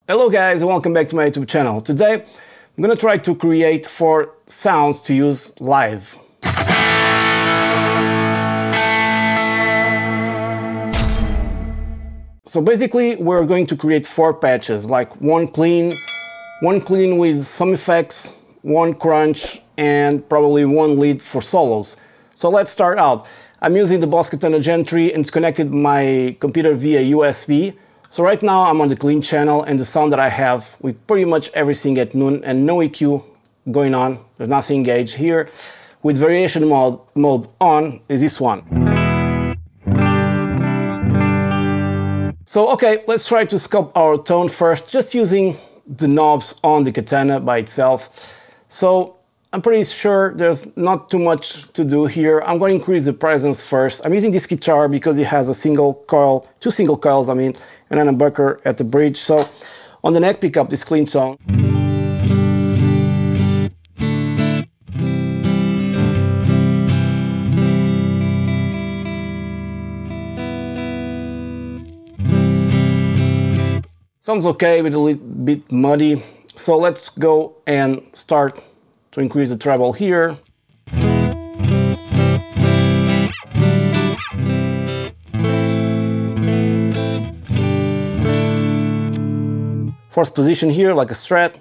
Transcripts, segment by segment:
Hello guys and welcome back to my YouTube channel. Today I'm gonna try to create 4 sounds to use live. So basically we're going to create 4 patches, like one clean with some effects, one crunch, and probably one lead for solos. So let's start out. I'm using the Boss Katana Gen 3 and it's connected to my computer via USB. So right now I'm on the clean channel and the sound that I have with pretty much everything at noon and no EQ going on. There's nothing engaged here. With variation mode on is this one. So okay, let's try to sculpt our tone first, just using the knobs on the Katana by itself. So I'm pretty sure there's not too much to do here. I'm going to increase the presence first. I'm using this guitar because it has a single coil, 2 single coils, and then a humbucker at the bridge. So on the neck pickup, this clean tone. Sounds okay, but a little bit muddy. So let's go and start to increase the treble here. Fourth position here, like a strat.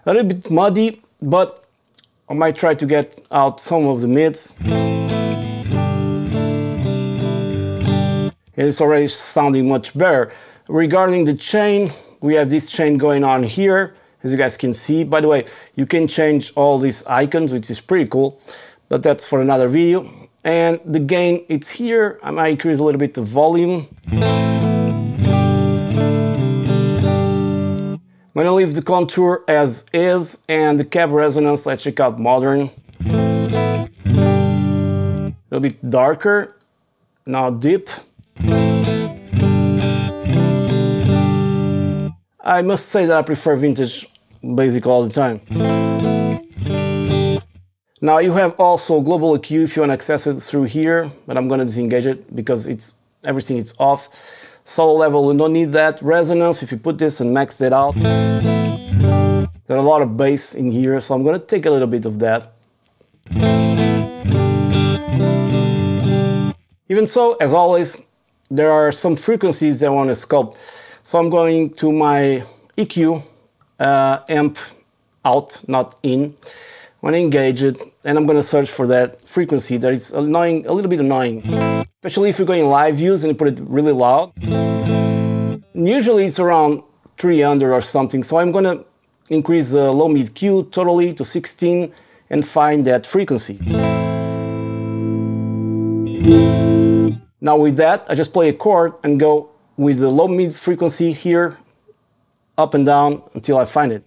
A little bit muddy, but I might try to get out some of the mids. It's already sounding much better. Regarding the chain, we have this chain going on here, as you guys can see. By the way, you can change all these icons, which is pretty cool, but that's for another video. And the gain, it's here. I might increase a little bit the volume. I'm gonna leave the contour as is, and the cab resonance, let's check out modern. A little bit darker, now deep. I must say that I prefer vintage basically all the time. Now you have also global EQ if you want to access it through here, but I'm going to disengage it because everything is off. Solo level, we don't need that. Resonance, if you put this and max it out, there's a lot of bass in here, so I'm going to take a little bit of that. Even so, as always, there are some frequencies that I want to sculpt. So I'm going to my EQ, amp out, not in. I'm going to engage it, and I'm going to search for that frequency that is annoying, a little bit annoying. Especially if you're going live views and you put it really loud. And usually it's around 300 or something, so I'm going to increase the low mid Q totally to 16 and find that frequency. Now with that, I just play a chord and go with the low mid frequency here, up and down until I find it.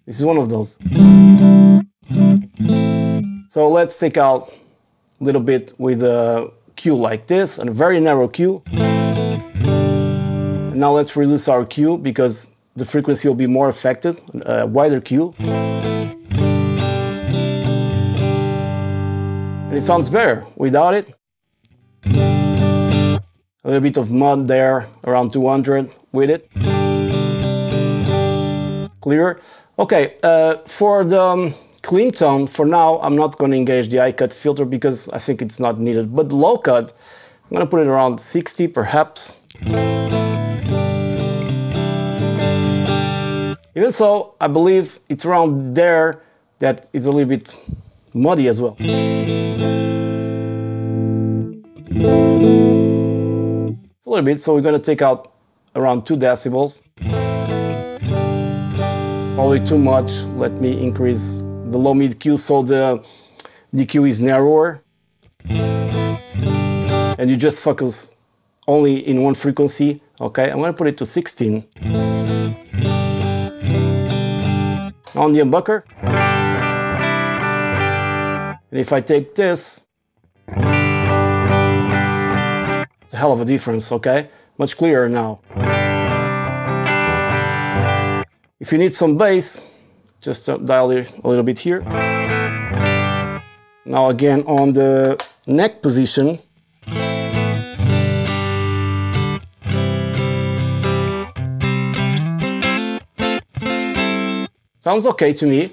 This is one of those. So let's take out a little bit with a Q like this, and a very narrow Q. And now let's reduce our Q because the frequency will be more affected, a wider Q. And it sounds better without it. A little bit of mud there, around 200 with it. Clear. Okay, for the clean tone, for now, I'm not going to engage the high cut filter because I think it's not needed. But the low cut, I'm going to put it around 60 perhaps. Even so, I believe it's around there that is a little bit muddy as well. It's a little bit, so we're going to take out around 2 decibels. Probably too much. Let me increase the low mid Q so the Q is narrower. And you just focus only in one frequency. Okay, I'm going to put it to 16. On the humbucker. And if I take this, it's a hell of a difference, okay? Much clearer now. If you need some bass, just dial it a little bit here. Now again on the neck position. Sounds okay to me,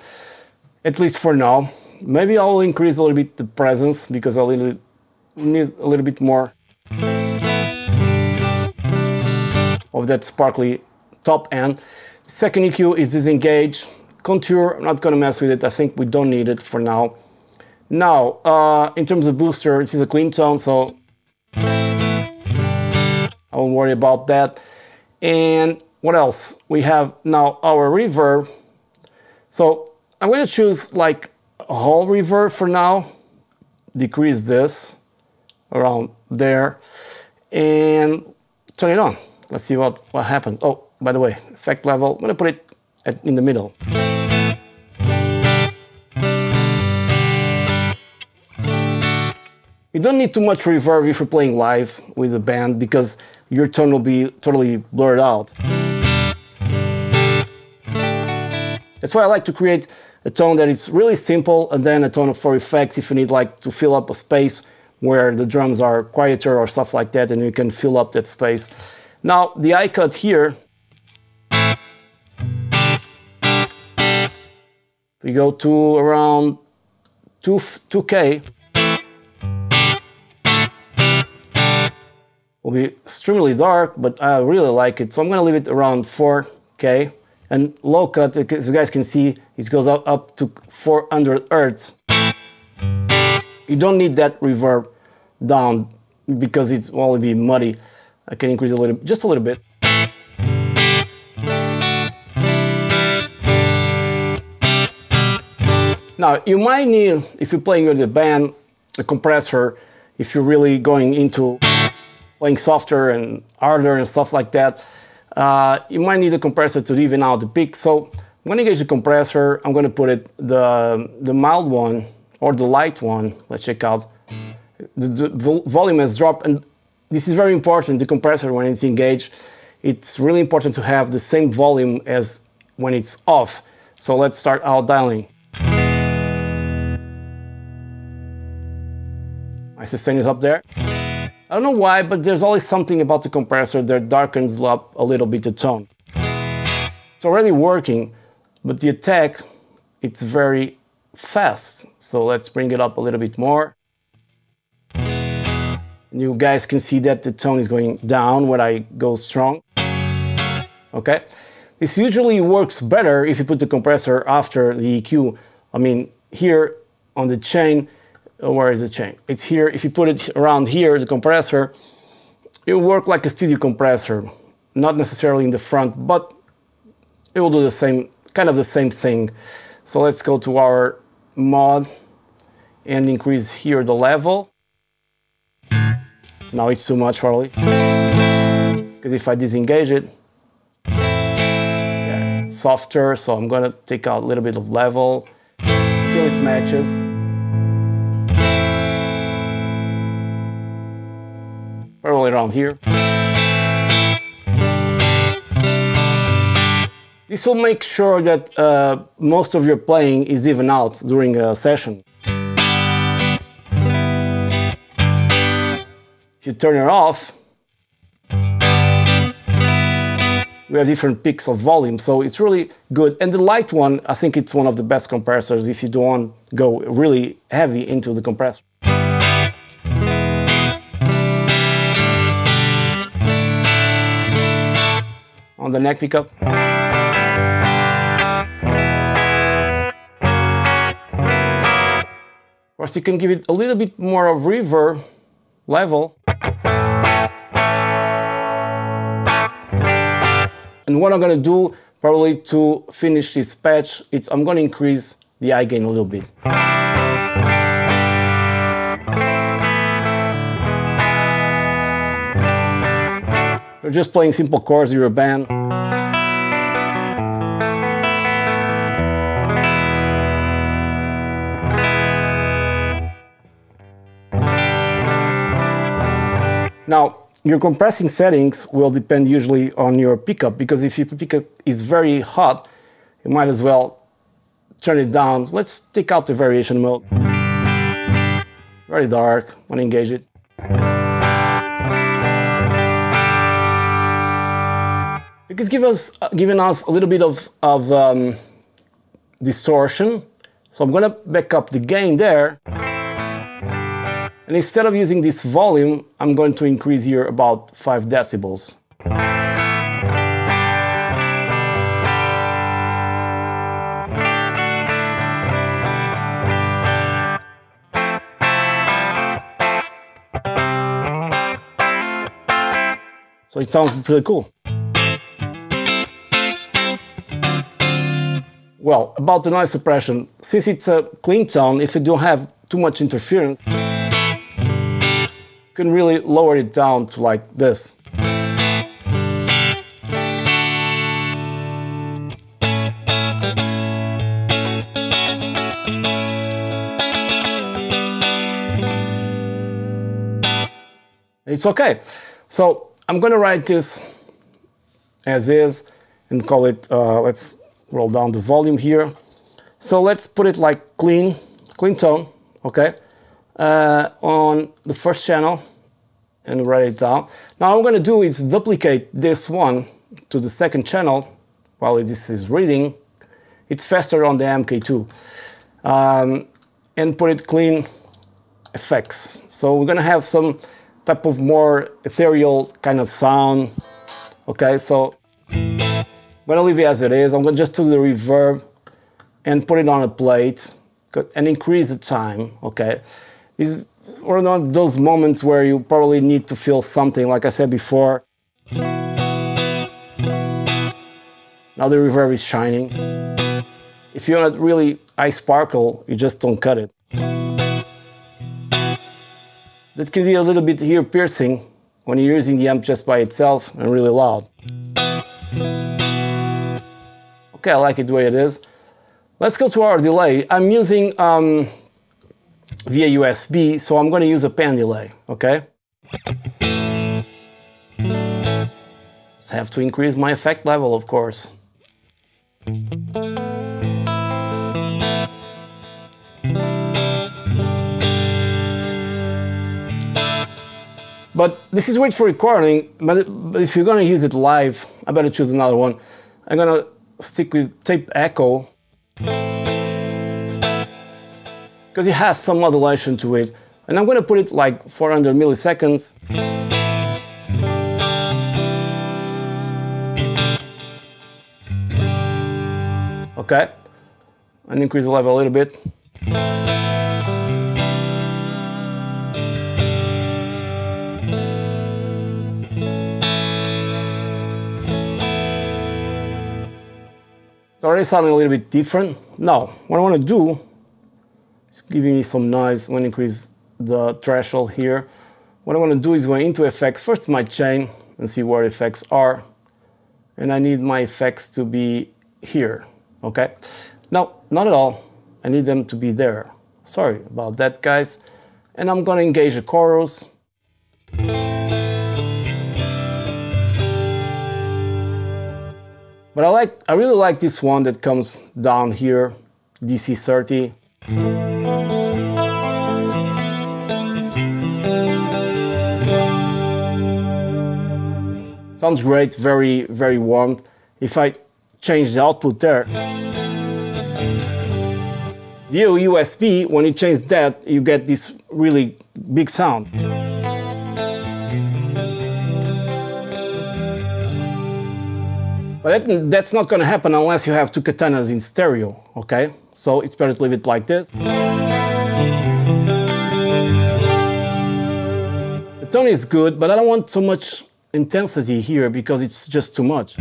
at least for now. Maybe I'll increase a little bit the presence because I need a little bit more of that sparkly top end. Second EQ is disengage. Contour, I'm not gonna mess with it. I think we don't need it for now. Now, in terms of booster, this is a clean tone, so I won't worry about that. And what else? We have now our reverb. So I'm going to choose like a whole reverb for now. Decrease this around there and turn it on. Let's see what happens. Oh, by the way, effect level, I'm going to put it in the middle. You don't need too much reverb if you're playing live with a band because your tone will be totally blurred out. That's why I like to create a tone that is really simple and then a tone for effects if you need like to fill up a space where the drums are quieter or stuff like that, and you can fill up that space. Now the high cut here, if we go to around 2K, will be extremely dark, but I really like it, so I'm gonna leave it around 4K. And low cut, as you guys can see, it goes up to 400 Hz. You don't need that reverb down because it will be muddy. I can increase a little, just a little bit. Now, you might need, if you're playing with a band, a compressor, if you're really going into playing softer and harder and stuff like that. You might need a compressor to even out the peak. So I'm going to engage the compressor. I'm going to put it the mild one or the light one. Let's check out. The volume has dropped, and this is very important. The compressor, when it's engaged, it's really important to have the same volume as when it's off. So let's start out dialing. My sustain is up there. I don't know why, but there's always something about the compressor that darkens up a little bit the tone. It's already working, but the attack, it's very fast. So let's bring it up a little bit more. And you guys can see that the tone is going down when I go strong. Okay? This usually works better if you put the compressor after the EQ. I mean, here on the chain, where is the chain? It's here. If you put it around here, the compressor, it will work like a studio compressor. Not necessarily in the front, but it will do the same, kind of the same thing. So let's go to our mod and increase here the level. Now it's too much, Harley. Because if I disengage it, yeah, it's softer. So I'm gonna take out a little bit of level until it matches. Probably around here. This will make sure that most of your playing is even out during a session. If you turn it off, we have different peaks of volume, so it's really good. And the light one, I think it's one of the best compressors if you don't want to go really heavy into the compressor. On the neck pickup. Of course, you can give it a little bit more of reverb level. And what I'm going to do, probably to finish this patch, I'm going to increase the high gain a little bit. You're just playing simple chords, you're a band. Now, your compressing settings will depend usually on your pickup, because if your pickup is very hot, you might as well turn it down. Let's take out the variation mode. very dark. I want to engage it. It's giving us a little bit of distortion. So I'm going to back up the gain there. And instead of using this volume, I'm going to increase here about 5 decibels. So it sounds pretty cool. Well, about the noise suppression, since it's a clean tone, if you don't have too much interference, you can really lower it down to like this. It's okay. So I'm going to write this as is and call it, let's roll down the volume here. So let's put it like clean tone, okay, on the first channel and write it down. Now what I'm going to do is duplicate this one to the second channel while this is reading. It's faster on the MK2. And put it clean effects. So we're going to have some type of more ethereal kind of sound. Okay, so I'm going to leave it as it is. I'm going to just do the reverb and put it on a plate and increase the time. Okay, these are not those moments where you probably need to feel something, like I said before. Now the reverb is shining. If you want really high sparkle, you just don't cut it. That can be a little bit ear piercing when you're using the amp just by itself and really loud. Okay, I like it the way it is. Let's go to our delay. I'm using via USB, so I'm going to use a pan delay, okay? Just have to increase my effect level, of course. But this is great for recording, but if you're going to use it live, I better choose another one. I'm going to stick with tape echo, because it has some modulation to it. And I'm going to put it like 400 milliseconds. Okay, and increase the level a little bit. It's already sounding a little bit different. Now, what I want to do is giving me some noise. I'm going to increase the threshold here. What I want to do is go into effects, first my chain, and see where effects are. And I need my effects to be here, okay? No, not at all. I need them to be there. Sorry about that, guys. And I'm going to engage the chorus. But I really like this one that comes down here, DC 30. Sounds great, very, very warm. If I change the output there, via USB, when you change that, you get this really big sound. But that's not going to happen unless you have two Katanas in stereo, okay? So it's better to leave it like this. The tone is good, but I don't want so much intensity here because it's just too much.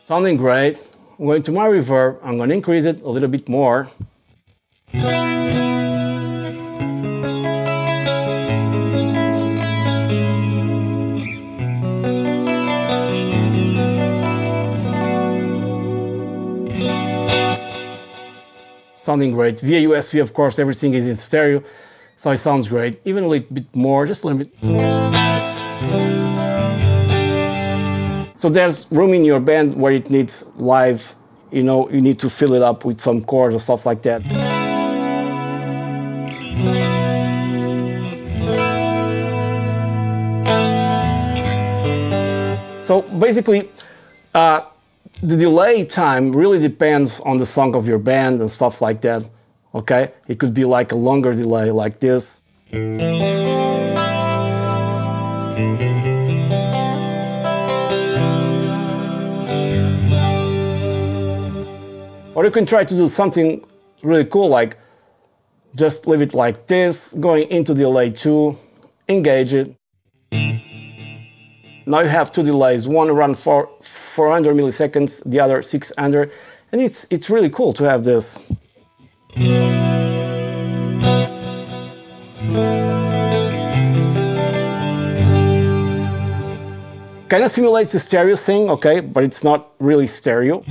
Sounding great. I'm going to my reverb, I'm going to increase it a little bit more. Sounding great. Via USB, of course, everything is in stereo. So it sounds great. Even a little bit more, just a little bit. So there's room in your band where it needs live, you know, you need to fill it up with some chords or stuff like that. So basically, the delay time really depends on the song of your band and stuff like that, okay? It could be like a longer delay like this. Or you can try to do something really cool, like just leave it like this, going into delay 2, engage it. Now you have two delays, one around 400 milliseconds, the other 600, and it's really cool to have this. Kind of simulates the stereo thing, okay, but it's not really stereo.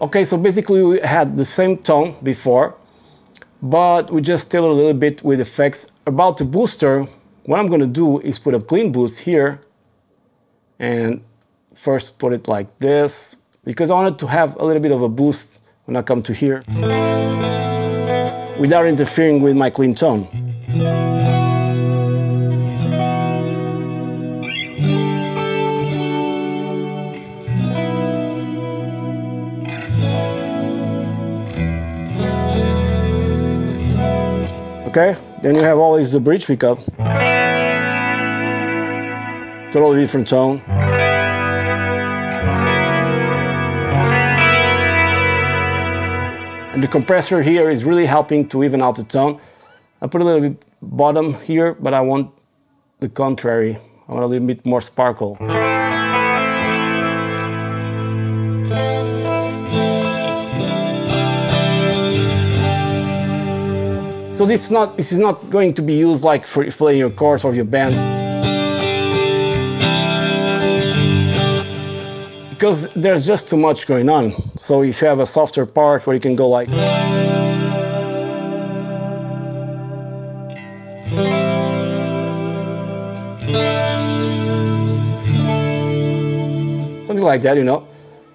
Okay, so basically we had the same tone before, but we just tailored a little bit with effects. About the booster, what I'm going to do is put a clean boost here, and first put it like this, because I wanted to have a little bit of a boost when I come to here, without interfering with my clean tone. Okay, then you have always the bridge pickup. Totally different tone. And the compressor here is really helping to even out the tone. I put a little bit bottom here, but I want the contrary. I want a little bit more sparkle. So this is not going to be used like for playing your chords or your band, because there's just too much going on. So if you have a softer part where you can go like, something like that, you know.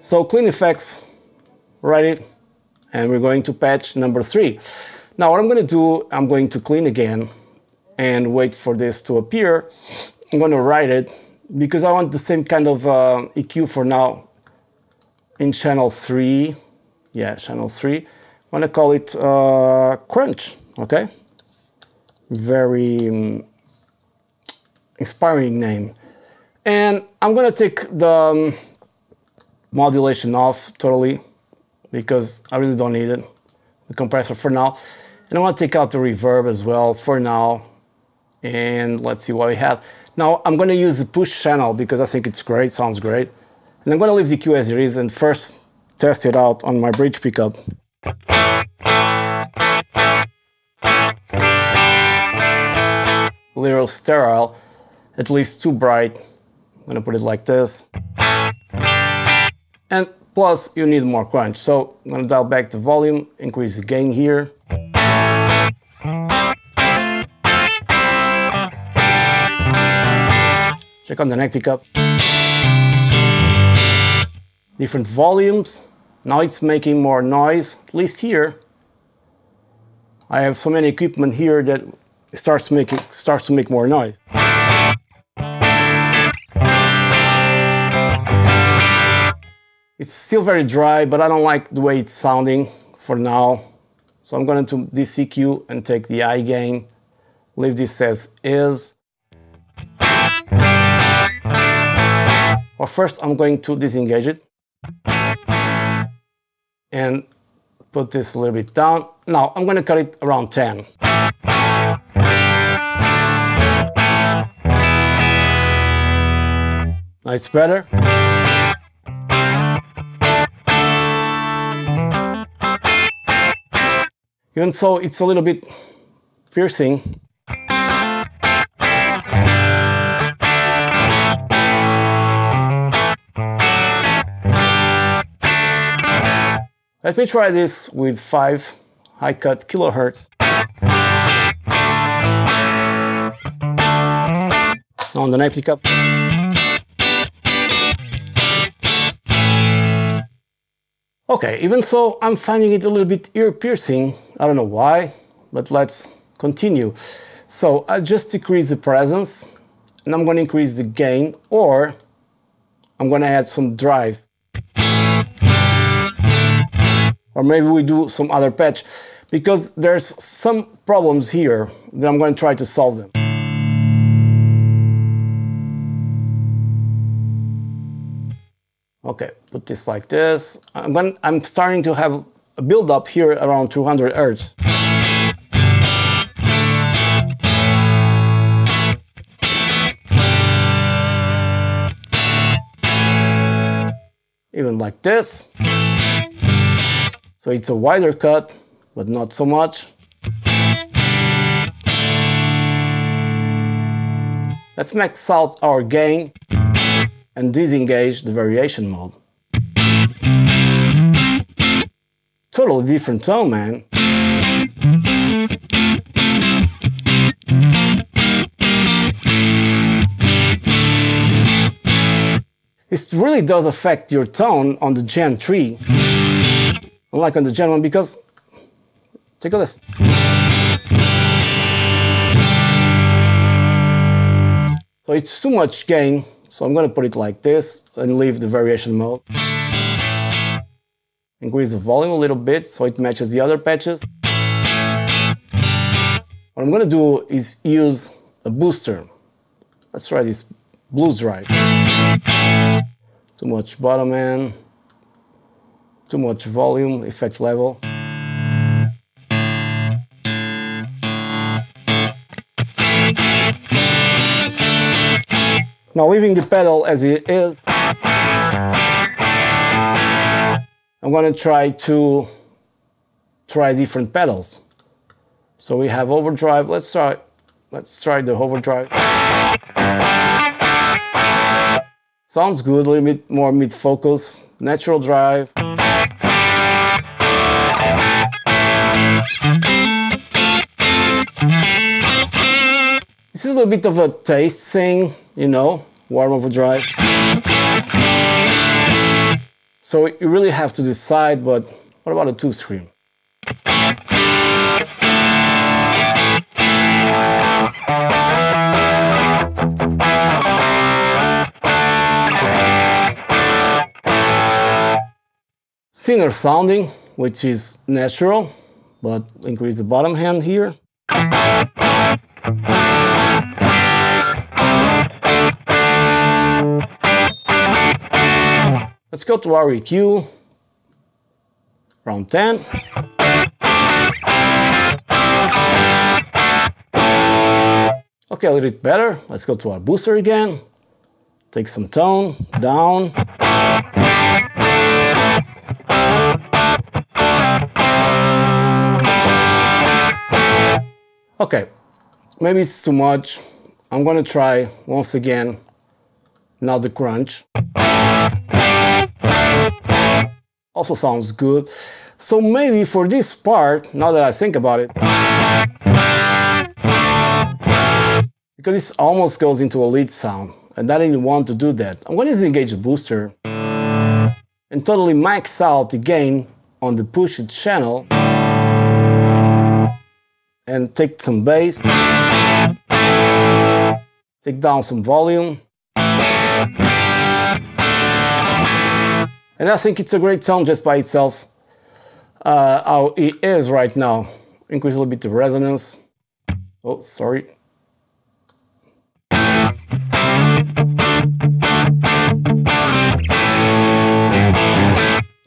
So clean effects, write it, and we're going to patch number 3. Now what I'm going to do, I'm going to clean again and wait for this to appear. I'm going to write it because I want the same kind of EQ for now in channel 3. Yeah, channel 3. I'm going to call it Crunch, okay? Very inspiring name. And I'm going to take the modulation off totally because I really don't need it, the compressor for now. And I want to take out the reverb as well for now. And let's see what we have. Now I'm going to use the push channel because I think it's great, sounds great. And I'm going to leave the EQ as it is and first test it out on my bridge pickup. A little sterile, at least too bright. I'm going to put it like this. And plus you need more crunch. So I'm going to dial back the volume, increase the gain here. Check on the neck pickup. Different volumes. Now it's making more noise, at least here. I have so many equipment here that it starts to make more noise. It's still very dry, but I don't like the way it's sounding for now. So I'm going to this EQ and take the high gain, leave this as is. Or first I'm going to disengage it and put this a little bit down. Now I'm going to cut it around 10. Now it's better. Even so, it's a little bit piercing. Let me try this with 5 high-cut kilohertz. On the neck pickup. Okay, even so, I'm finding it a little bit ear-piercing. I don't know why, but let's continue. So I just decrease the presence, and I'm going to increase the gain, or I'm going to add some drive. Or maybe we do some other patch, because there's some problems here that I'm going to try to solve them. Okay, put this like this. I'm starting to have a build up here around 200 Hz. Even like this. So it's a wider cut, but not so much. Let's max out our gain and disengage the variation mode. Totally different tone, man. It really does affect your tone on the Gen 3, unlike on the Gen 1, because take a listen. So it's too much gain. So I'm going to put it like this and leave the variation mode. Increase the volume a little bit so it matches the other patches. What I'm going to do is use a booster. Let's try this blues drive. Too much bottom end, too much volume, effect level. Now, leaving the pedal as it is, I'm going to try different pedals. So we have overdrive. Let's try the overdrive. Sounds good, a little bit more mid-focus. Natural drive. This is a little bit of a taste thing, you know, warm overdrive. So you really have to decide, but what about a Toushscreen? Thinner sounding, which is natural, but increase the bottom end here. Let's go to our EQ, around 10. Okay, a little bit better. Let's go to our booster again. Take some tone, down. Okay, maybe it's too much. I'm gonna try once again, now the crunch. Also sounds good. So maybe for this part, now that I think about it, because this almost goes into a lead sound, and I didn't want to do that, I'm going to disengage the booster and totally max out the gain on the push channel and take some bass, take down some volume. And I think it's a great tone just by itself, how it is right now. Increase a little bit the resonance. Oh, sorry.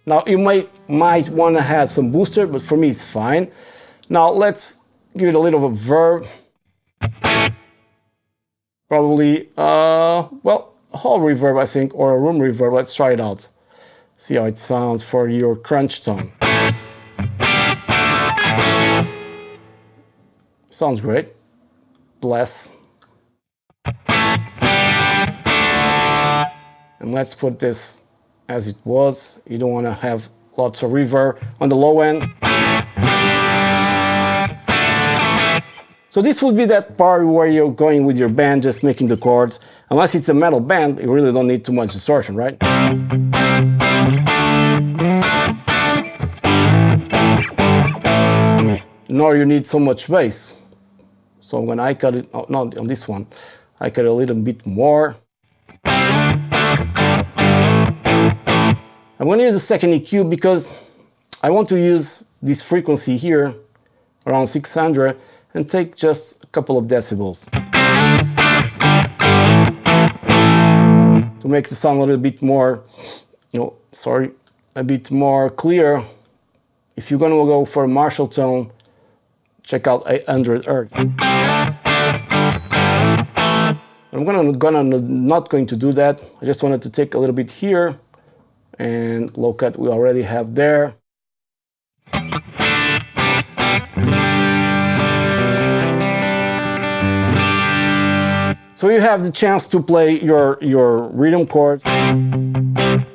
Now you might want to have some booster, but for me it's fine. Now let's give it a little reverb. Probably, well, a hall reverb I think, or a room reverb. Let's try it out. See how it sounds for your crunch tone. Sounds great. Bless. And let's put this as it was. You don't want to have lots of reverb on the low end. So this would be that part where you're going with your band, just making the chords. Unless it's a metal band, you really don't need too much distortion, right? Nor you need so much bass. So when I cut it, oh, no, on this one, I cut a little bit more. I'm going to use a second EQ because I want to use this frequency here, around 600, and take just a couple of decibels to make the sound a little bit more, a bit more clear. If you're going to go for a Marshall tone, check out 800 Hz. I'm not going to do that. I just wanted to take a little bit here, and low cut we already have there. So you have the chance to play your rhythm chords,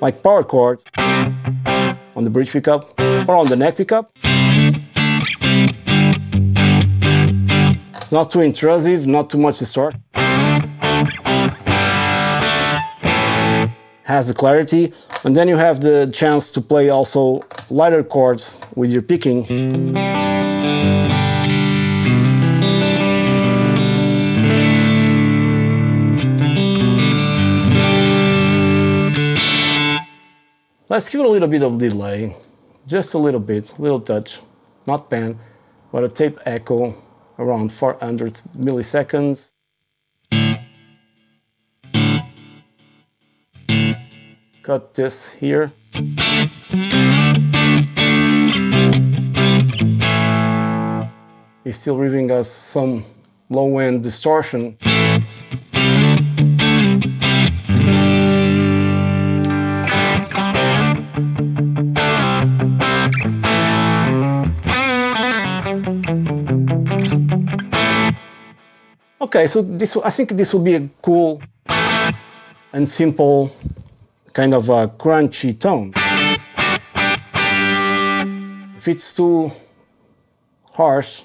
like power chords, on the bridge pickup or on the neck pickup. It's not too intrusive, not too much distort. Has the clarity, and then you have the chance to play also lighter chords with your picking. Let's give it a little bit of delay, just a little bit, little touch, not pan, but a tape echo around 400 milliseconds. Cut this here. He's still giving us some low-end distortion. Okay, so I think this will be a cool and simple kind of a crunchy tone. If it's too harsh,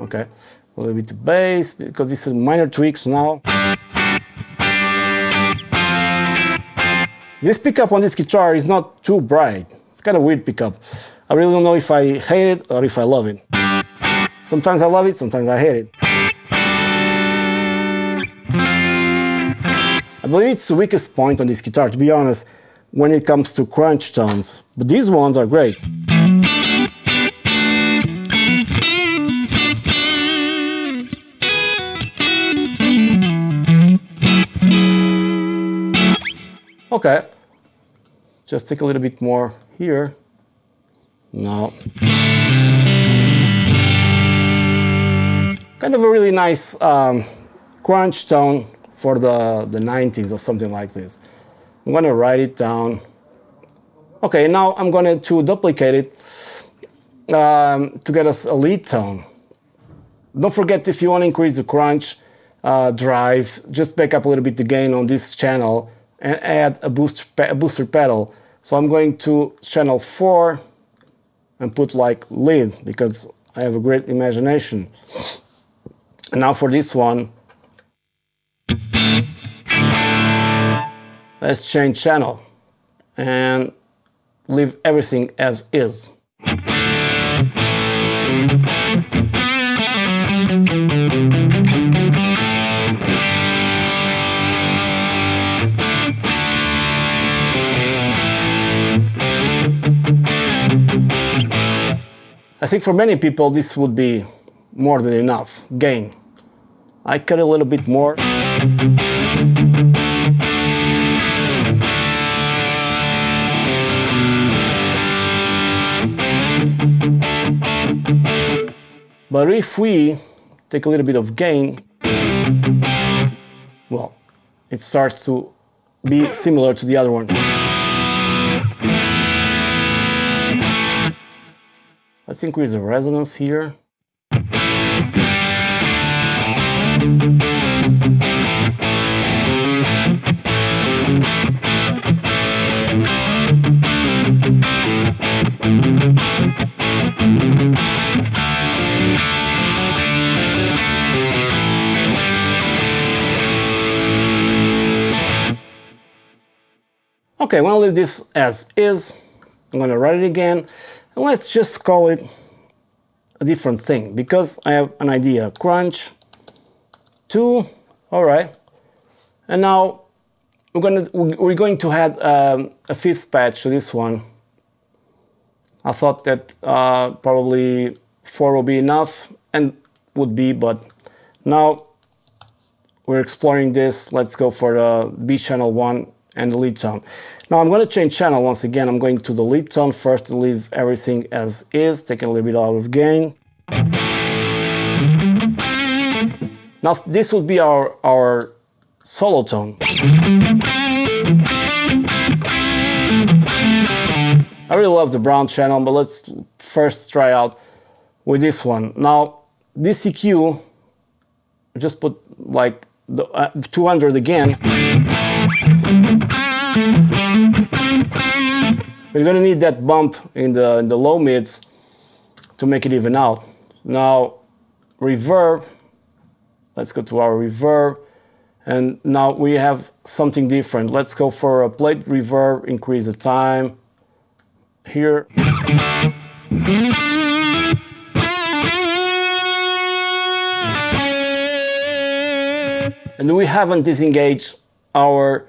okay, a little bit of bass, because this is minor tweaks now. This pickup on this guitar is not too bright. It's kind of weird pickup. I really don't know if I hate it or if I love it. Sometimes I love it, sometimes I hate it. I believe it's the weakest point on this guitar, to be honest, when it comes to crunch tones. But these ones are great. Okay, just take a little bit more here. No. Kind of a really nice crunch tone for the 90s or something like this. I'm going to write it down. Okay, now I'm going to duplicate it to get us a lead tone. Don't forget, if you want to increase the crunch drive, just back up a little bit the gain on this channel and add a booster pedal. So I'm going to channel 4 and put like lead, because I have a great imagination. And now for this one, let's change channel and leave everything as is. I think for many people this would be more than enough gain. I cut a little bit more. But if we take a little bit of gain, well, it starts to be similar to the other one. Let's increase the resonance here. Okay, I'm gonna leave this as is. I'm gonna write it again, and let's just call it a different thing because I have an idea. Crunch 2, all right. And now we're going to add a fifth patch to this one. I thought that probably 4 will be enough, and would be, but now we're exploring this. Let's go for the B channel 1 and the lead tone. Now I'm going to change channel once again. I'm going to the lead tone first and leave everything as is, taking a little bit out of gain. Now this would be our solo tone. I really love the brown channel, but let's first try out with this one. Now this EQ, just put like the 200 again. We're gonna need that bump in the low mids to make it even out. Now reverb, let's go to our reverb, and now we have something different. Let's go for a plate reverb, increase the time here. And we haven't disengaged our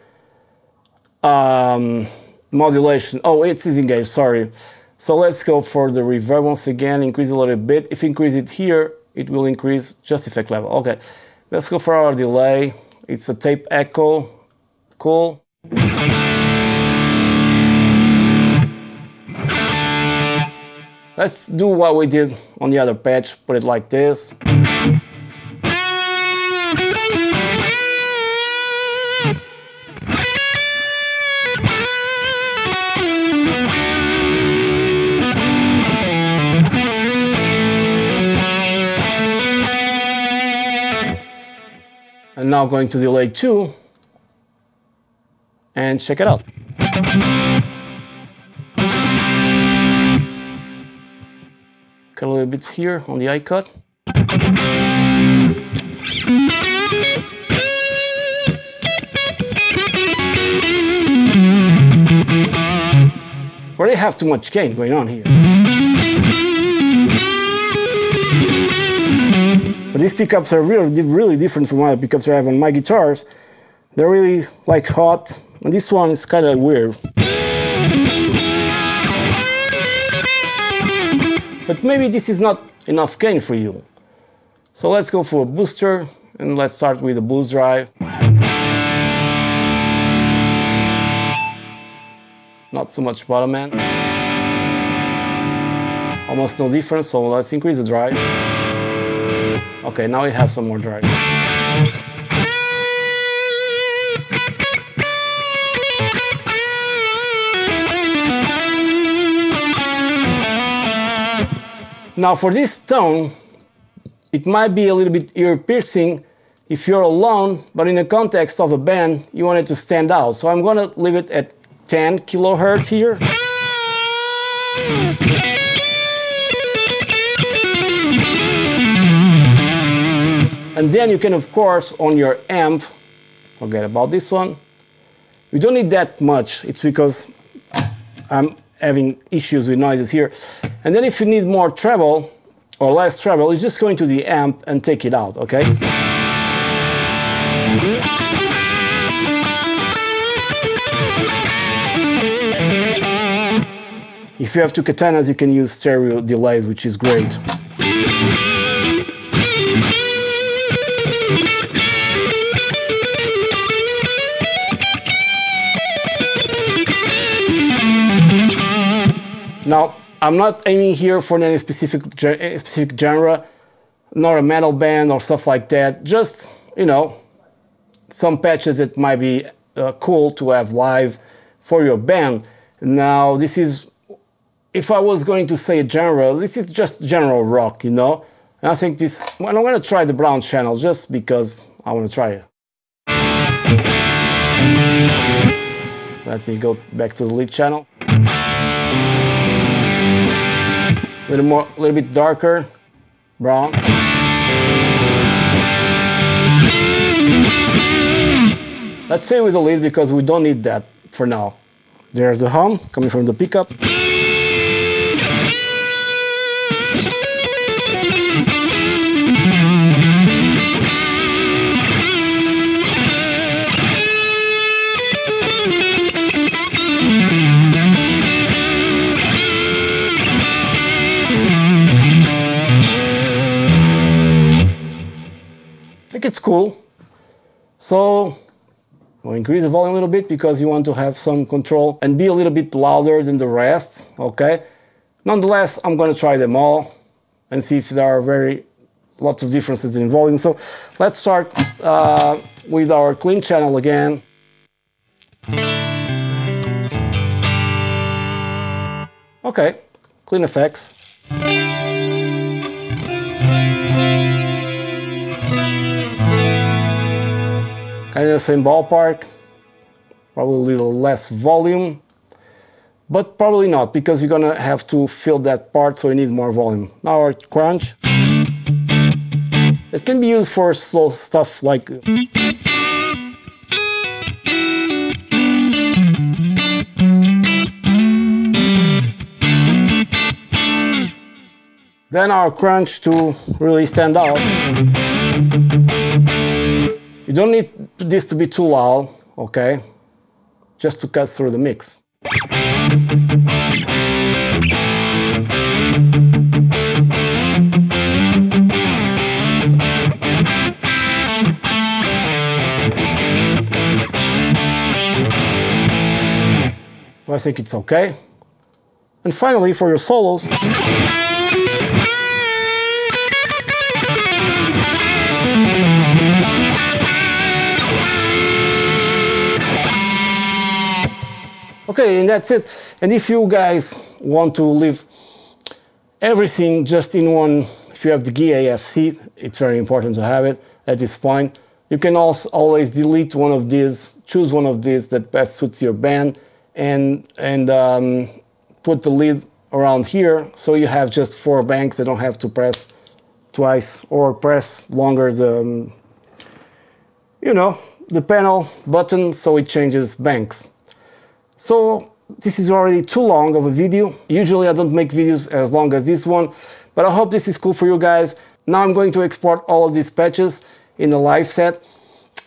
modulation. Oh, it's disengaged, sorry. So let's go for the reverb once again, increase a little bit. If you increase it here, it will increase just effect level. Okay, let's go for our delay. It's a tape echo, cool. Let's do what we did on the other patch, put it like this. And now going to delay 2 and check it out. Cut a little bit here on the eye cut. Already have too much gain going on here. But these pickups are really different from other pickups I have on my guitars. They're really like hot, and this one is kind of weird. But maybe this is not enough gain for you. So let's go for a booster, and let's start with the blues drive. Not so much bottom end. Almost no difference, so let's increase the drive. Okay, now we have some more drive. Now for this tone, it might be a little bit ear-piercing if you're alone, but in the context of a band, you want it to stand out. So I'm gonna leave it at 10 kilohertz here. And then you can, of course, on your amp, forget about this one. You don't need that much. It's because I'm having issues with noises here. And then if you need more treble or less treble, you just go into the amp and take it out, okay? If you have two katanas, you can use stereo delays, which is great. Now, I'm not aiming here for any specific genre, nor a metal band or stuff like that. Just, you know, some patches that might be cool to have live for your band. Now, this is if I was going to say a genre, this is just general rock, you know? And I think this, well, I'm gonna try the brown channel just because I want to try it. Let me go back to the lead channel. A little bit darker, brown. Let's stay with the lead because we don't need that for now. There's the hum coming from the pickup. I think it's cool. So we'll increase the volume a little bit because you want to have some control and be a little bit louder than the rest, okay? Nonetheless, I'm gonna try them all and see if there are lots of differences in volume. So let's start with our clean channel again. Okay, clean effects. Kind of the same ballpark, probably a little less volume, but probably not because you're gonna have to fill that part, so you need more volume. Now our crunch. It can be used for slow stuff like then our crunch to really stand out. You don't need this to be too loud, okay? Just to cut through the mix. So I think it's okay. And finally, for your solos, okay, and that's it. And if you guys want to leave everything just in one, if you have the GAFC, it's very important to have it at this point. You can also always delete one of these, choose one of these that best suits your band, and put the lead around here, so you have just 4 banks. You don't have to press twice or press longer the, you know, the panel button so it changes banks. So this is already too long of a video. Usually I don't make videos as long as this one, but I hope this is cool for you guys. Now I'm going to export all of these patches in the Liveset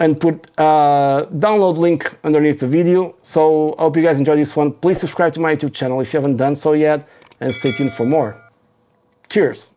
and put a download link underneath the video. So I hope you guys enjoyed this one. Please subscribe to my YouTube channel if you haven't done so yet, and stay tuned for more. Cheers!